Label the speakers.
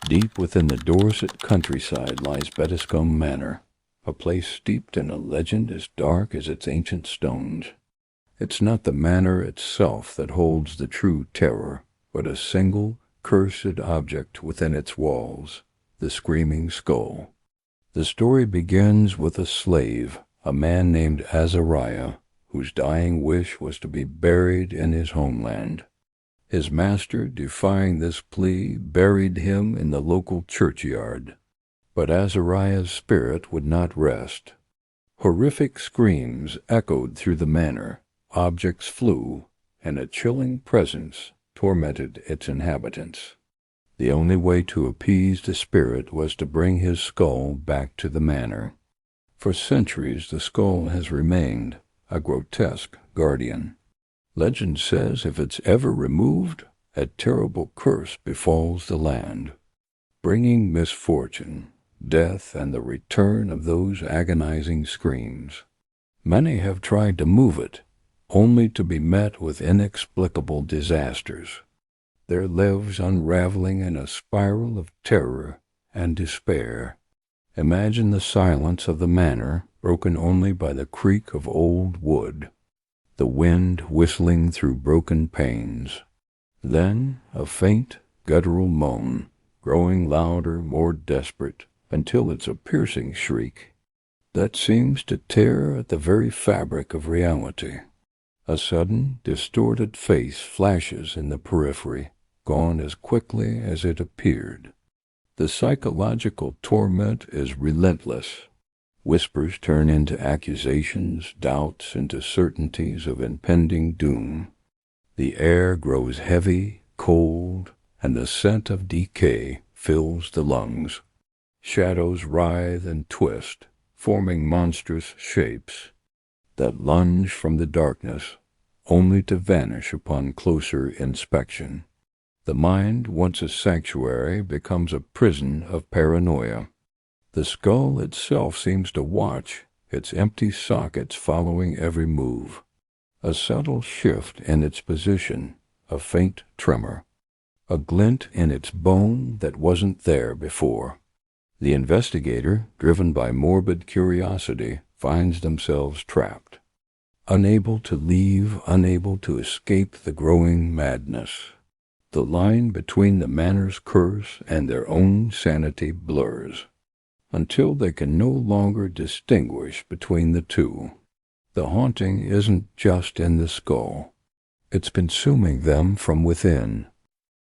Speaker 1: Deep within the Dorset countryside lies Betttiscombe Manor, a place steeped in a legend as dark as its ancient stones. It's not the manor itself that holds the true terror, but a single, cursed object within its walls, the screaming skull. The story begins with a slave, a man named Azariah, whose dying wish was to be buried in his homeland. His master, defying this plea, buried him in the local churchyard. But Azariah's spirit would not rest. Horrific screams echoed through the manor, objects flew, and a chilling presence tormented its inhabitants. The only way to appease the spirit was to bring his skull back to the manor. For centuries the skull has remained a grotesque guardian. Legend says if it's ever removed, a terrible curse befalls the land, bringing misfortune, death, and the return of those agonizing screams. Many have tried to move it, only to be met with inexplicable disasters, their lives unraveling in a spiral of terror and despair. Imagine the silence of the manor, broken only by the creak of old wood, the wind whistling through broken panes. Then a faint, guttural moan, growing louder, more desperate, until it's a piercing shriek that seems to tear at the very fabric of reality. A sudden, distorted face flashes in the periphery, gone as quickly as it appeared. The psychological torment is relentless. Whispers turn into accusations, doubts into certainties of impending doom. The air grows heavy, cold, and the scent of decay fills the lungs. Shadows writhe and twist, forming monstrous shapes that lunge from the darkness, only to vanish upon closer inspection. The mind, once a sanctuary, becomes a prison of paranoia. The skull itself seems to watch, its empty sockets following every move. A subtle shift in its position, a faint tremor, a glint in its bone that wasn't there before. The investigator, driven by morbid curiosity, finds themselves trapped, unable to leave, unable to escape the growing madness. The line between the manor's curse and their own sanity blurs, until they can no longer distinguish between the two. The haunting isn't just in the skull. It's consuming them from within,